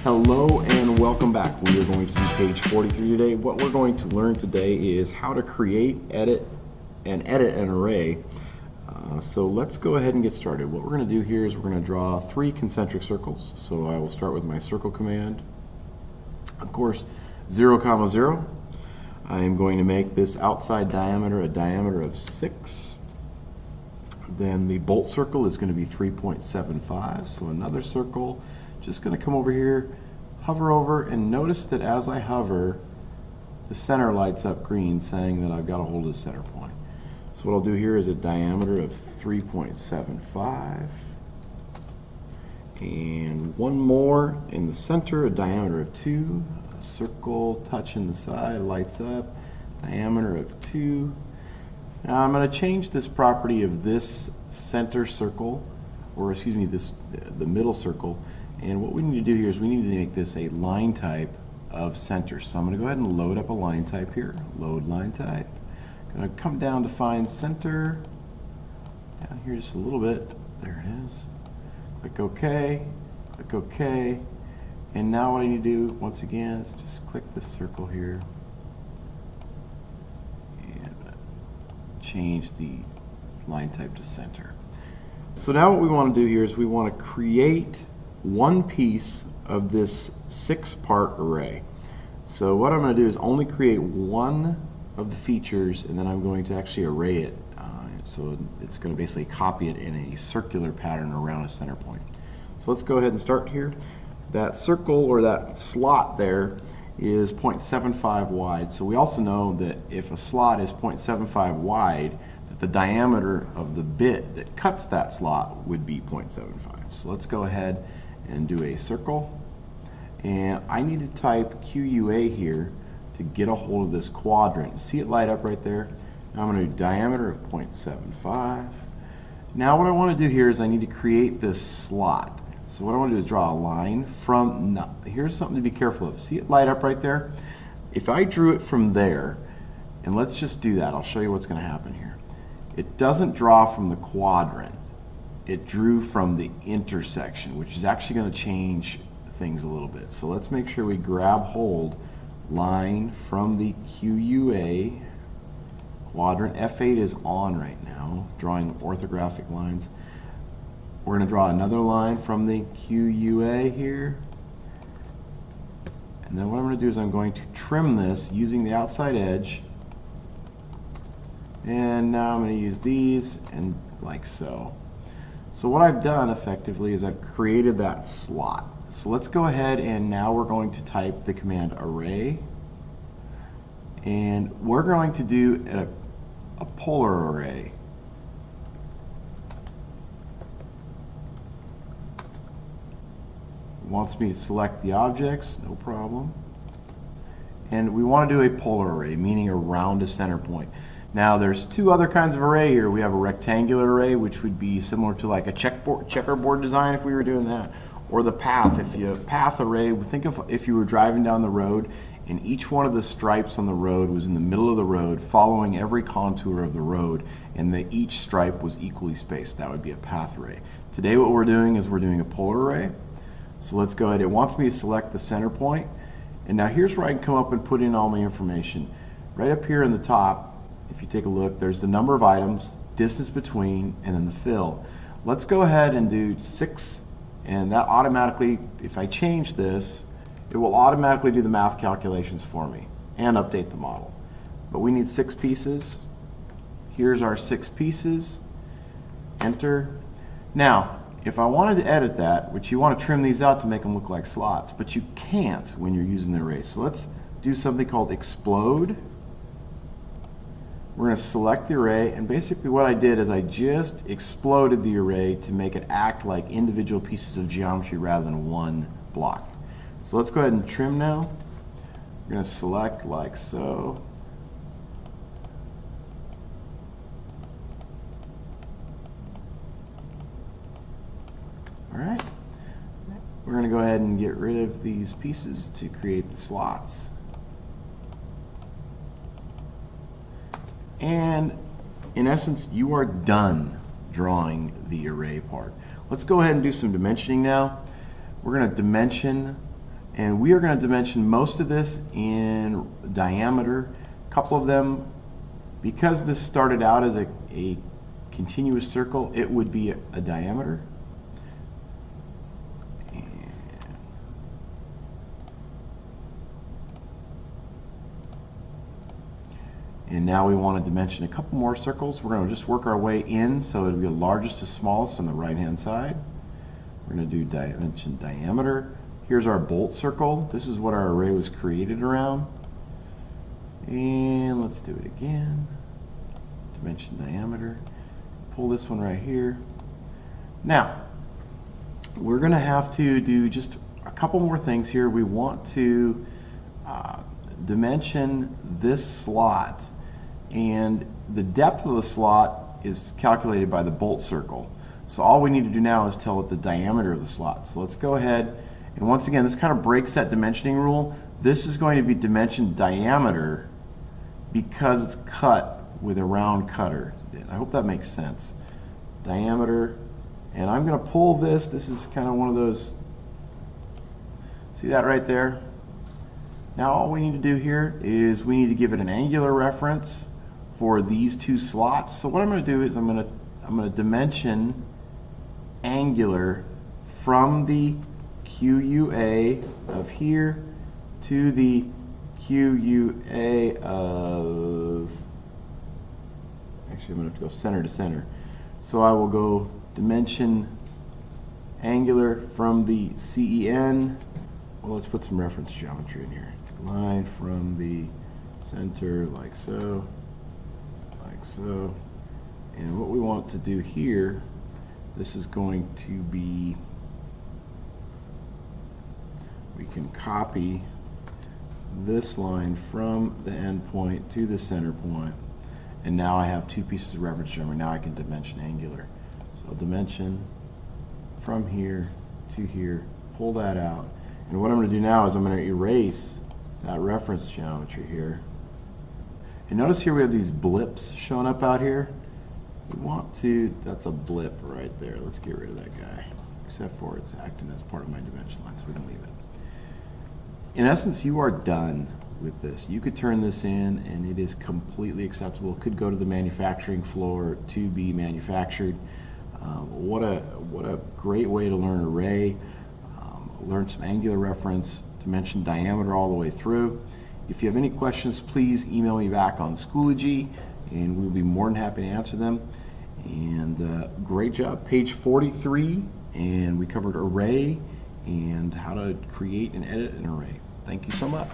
Hello and welcome back. We are going to do page 43 today. What we're going to learn today is how to create, edit an array. So let's go ahead and get started. What we're going to do here is we're going to draw 3 concentric circles. So I will start with my circle command. Of course, 0, 0. I am going to make this outside diameter a diameter of 6. Then the bolt circle is going to be 3.75. So another circle. Just going to come over here, hover over, and notice that as I hover, the center lights up green, saying that I've got a hold of the center point. So what I'll do here is a diameter of 3.75, and one more in the center, a diameter of 2, a circle touching the side, lights up, diameter of 2. Now I'm going to change this property of this center circle, or excuse me, the middle circle. And what we need to do here is we need to make this a line type of center. So I'm going to go ahead and load up a line type here. Load line type. I'm going to come down to find center. Down here just a little bit. There it is. Click OK. Click OK. And now what I need to do, once again, is just click this circle here. And change the line type to center. So now what we want to do here is we want to create one piece of this 6-part array. So what I'm going to do is only create one of the features, and then I'm going to actually array it. So it's going to basically copy it in a circular pattern around a center point. So let's go ahead and start here. That circle, or that slot there, is 0.75 wide. So we also know that if a slot is 0.75 wide, that the diameter of the bit that cuts that slot would be 0.75. So let's go ahead and do a circle, and I need to type QUA here to get a hold of this quadrant. See it light up right there? Now I'm going to do diameter of 0.75. Now what I want to do here is I need to create this slot. So what I want to do is draw a line from, here's something to be careful of. See it light up right there? If I drew it from there, and let's just do that, I'll show you what's going to happen here. It doesn't draw from the quadrant. It drew from the intersection, which is actually going to change things a little bit. So let's make sure we grab hold line from the QUA quadrant. F8 is on right now, drawing orthographic lines. We're going to draw another line from the QUA here. And then what I'm going to do is I'm going to trim this using the outside edge. And now I'm going to use these and like so. So what I've done effectively is I've created that slot. So let's go ahead, and now we're going to type the command array, and we're going to do a polar array. It wants me to select the objects, no problem. And we want to do a polar array, meaning around a center point. Now there's 2 other kinds of array here. We have a rectangular array, which would be similar to like a checkerboard design if we were doing that, or the path. If you path array, think of if you were driving down the road and each one of the stripes on the road was in the middle of the road, following every contour of the road, and each stripe was equally spaced. That would be a path array. Today what we're doing is we're doing a polar array. So let's go ahead. It wants me to select the center point, and now here's where I can come up and put in all my information. Right up here in the top, if you take a look, there's the number of items, distance between, and then the fill. Let's go ahead and do 6, and that automatically, if I change this, it will automatically do the math calculations for me and update the model. But we need 6 pieces. Here's our 6 pieces. Enter. Now, if I wanted to edit that, which you want to trim these out to make them look like slots, but you can't when you're using the array. So let's do something called explode. We're going to select the array, and basically what I did is I just exploded the array to make it act like individual pieces of geometry rather than one block. So let's go ahead and trim now. We're going to select like so. Alright. We're going to go ahead and get rid of these pieces to create the slots. And in essence, you are done drawing the array part. Let's go ahead and do some dimensioning now. We're going to dimension And we are going to dimension most of this in diameter. A couple of them, because this started out as a continuous circle, it would be a diameter. And now we want to dimension a couple more circles. We're going to just work our way in, so it'll be largest to smallest on the right hand side. We're going to do dimension diameter. Here's our bolt circle. This is what our array was created around. And let's do it again. Dimension diameter. Pull this one right here. Now, we're going to have to do just a couple more things here. We want to dimension this slot, and the depth of the slot is calculated by the bolt circle. So all we need to do now is tell it the diameter of the slot. So let's go ahead, and once again, this kind of breaks that dimensioning rule. This is going to be dimension diameter because it's cut with a round cutter. I hope that makes sense. Diameter, and I'm going to pull this. This is kind of one of those, see that right there? Now all we need to do here is we need to give it an angular reference for these two slots. So what I'm going to do is I'm going to dimension angular from the QUA of here to the QUA of, actually I'm going to have to go center to center. So I will go dimension angular from the CEN. Well, let's put some reference geometry in here. Line from the center like so, like so. And what we want to do here, this is going to be, we can copy this line from the end point to the center point, and now I have two pieces of reference geometry. Now I can dimension angular. So dimension from here to here, pull that out, and what I'm going to do now is I'm going to erase that reference geometry here. And notice here we have these blips showing up out here. We want to, that's a blip right there. Let's get rid of that guy, except for it's acting as part of my dimension line, so we can leave it. In essence, you are done with this. You could turn this in and it is completely acceptable. It could go to the manufacturing floor to be manufactured. What a great way to learn array, learn some angular reference, dimension diameter all the way through. If you have any questions, please email me back on Schoology and we'll be more than happy to answer them. And great job, page 43, and we covered array and how to create and edit an array. Thank you so much.